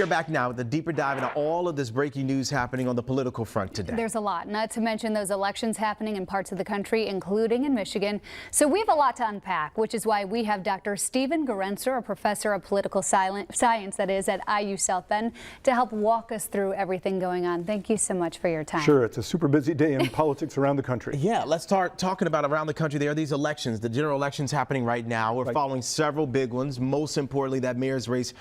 We're back now with a deeper dive into all of this breaking news happening on the political front today. There's a lot, not to mention those elections happening in parts of the country, including in Michigan. So we have a lot to unpack, which is why we have Dr. Stephen Garenser, a professor of political science, that is, at IU South Bend, to help walk us through everything going on. Thank you so much for your time. Sure, it's a super busy day in politics around the country. Yeah, let's start talking about around the country. There are these elections, the general elections happening right now. We're following several big ones, most importantly that mayor's race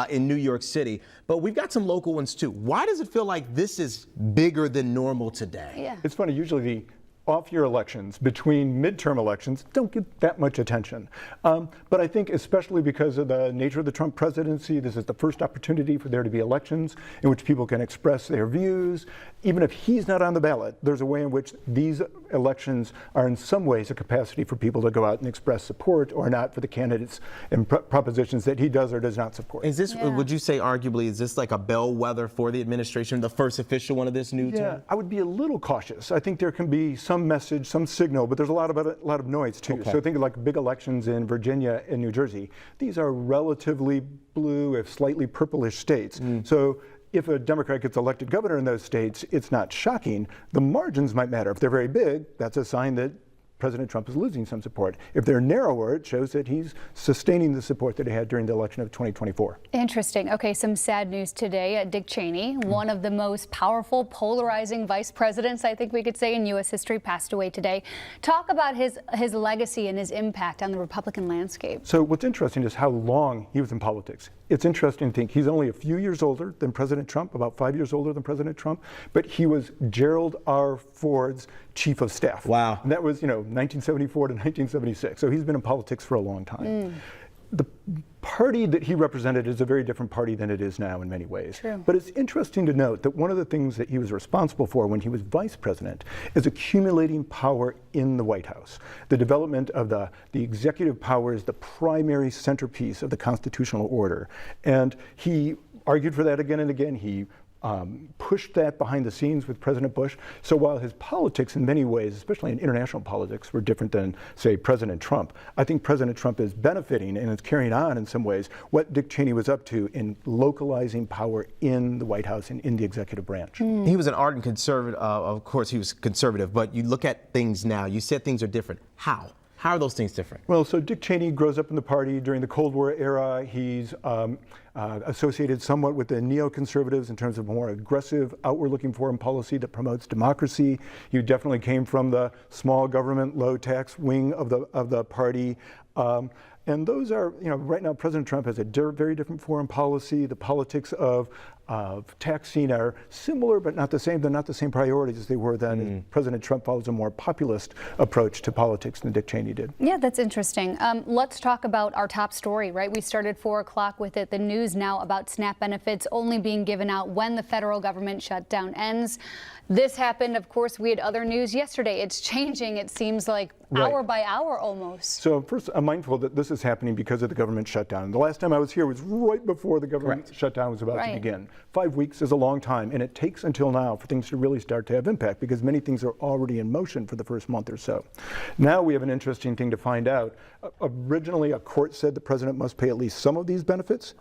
in New York City. But we've got some local ones too. Why does it feel like this is bigger than normal today? Yeah. It's funny, usually the off-year elections between midterm elections don't get that much attention. But I think especially because of the nature of the Trump presidency, this is the first opportunity for there to be elections in which people can express their views. Even if he's not on the ballot, there's a way in which these elections are in some ways a capacity for people to go out and express support or not for the candidates and propositions that he does or does not support. Is this, would you say arguably, is this like a bellwether for the administration, the first official one of this new term? I would be a little cautious. I think there can be some message, some signal, but there's a lot of noise too. So think of like big elections in Virginia and New Jersey. These are relatively blue, if slightly purplish states. So if a Democrat gets elected governor in those states, it's not shocking. The margins might matter. If they're very big, that's a sign that President Trump is losing some support. If they're narrower, it shows that he's sustaining the support that he had during the election of 2024. Interesting. Okay, some sad news today. Dick Cheney, one of the most powerful, polarizing vice presidents, I think we could say, in U.S. history, passed away today. Talk about his legacy and his impact on the Republican landscape. So what's interesting is how long he was in politics. It's interesting to think he's only a few years older than President Trump, about 5 years older than President Trump, but he was Gerald R. Ford's chief of staff. Wow. And that was, 1974 to 1976. So he's been in politics for a long time. The party that he represented is a very different party than it is now in many ways. True. But it's interesting to note that one of the things that he was responsible for when he was vice president is accumulating power in the White House. The development of the executive power is the primary centerpiece of the constitutional order. And he argued for that again and again. He pushed that behind the scenes with President Bush. So while his politics in many ways, especially in international politics, were different than, say, President Trump, I think President Trump is benefiting and is carrying on in some ways what Dick Cheney was up to in localizing power in the White House and in the executive branch. He was an ardent conservative. Of course, he was conservative, but you look at things now, you said things are different. How? How are those things different? Well, so Dick Cheney grows up in the party during the Cold War era. He's associated somewhat with the neoconservatives in terms of more aggressive, outward-looking foreign policy that promotes democracy. He definitely came from the small government, low-tax wing of the party. And those are, right now President Trump has a very different foreign policy. The politics of taxing are similar but not the same. They're not the same priorities as they were then. President Trump follows a more populist approach to politics than Dick Cheney did. Yeah, that's interesting. Let's talk about our top story, right? We started 4 o'clock with it. The news now about SNAP benefits only being given out when the federal government shutdown ends. This happened, of course, we had other news yesterday. It's changing, it seems like, hour by hour almost. So first, I'm mindful that this is happening because of the government shutdown. The last time I was here was right before the government shutdown was about to begin. 5 weeks is a long time, and it takes until now for things to really start to have impact because many things are already in motion for the first month or so. Now we have an interesting thing to find out. Originally, a court said the president must pay at least some of these benefits.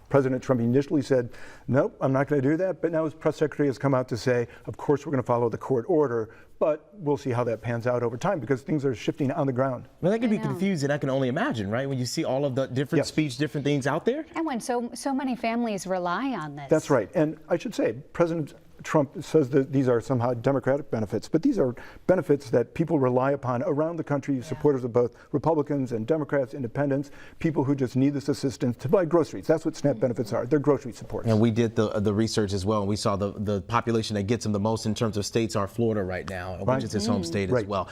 President Trump initially said, nope, I'm not going to do that. But now his press secretary has come out to say, of course, we're going to follow the court order. But we'll see how that pans out over time because things are shifting on the ground. Well, that can be confusing. I can only imagine, right? When you see all of the different speech, different things out there. And when so many families rely on this. That's right. And I should say, President Trump says that these are somehow Democratic benefits, but these are benefits that people rely upon around the country, supporters of both Republicans and Democrats, independents, people who just need this assistance to buy groceries. That's what SNAP benefits are. They're grocery supports. And we did the research as well, and we saw the population that gets them the most in terms of states are Florida right now, which is his home state as well.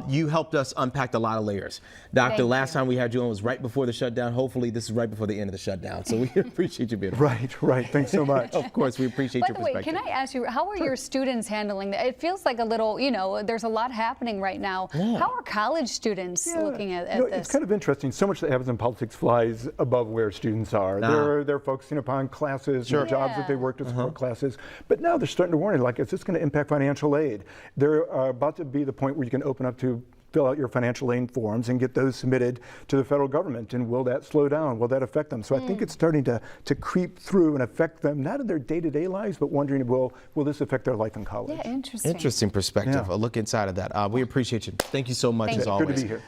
You helped us unpack a lot of layers. Doctor, last time we had you on was right before the shutdown. Hopefully this is right before the end of the shutdown. So we appreciate you being on. Right. Thanks so much. Of course, we appreciate your perspective. By the way, can I ask you, how are your students handling that? It feels like a little, there's a lot happening right now. How are college students looking at this? It's kind of interesting. So much that happens in politics flies above where students are. They're focusing upon classes, and jobs that they work to support classes. But now they're starting to warn, like, is this going to impact financial aid? They're about to be the point where you can open up to fill out your financial aid forms and get those submitted to the federal government. And will that slow down? Will that affect them? So I think it's starting to creep through and affect them, not in their day-to-day lives, but wondering, will this affect their life in college? Yeah, interesting. Interesting perspective. Yeah. A look inside of that. We appreciate you. Thank you so much, as always. Good to be here.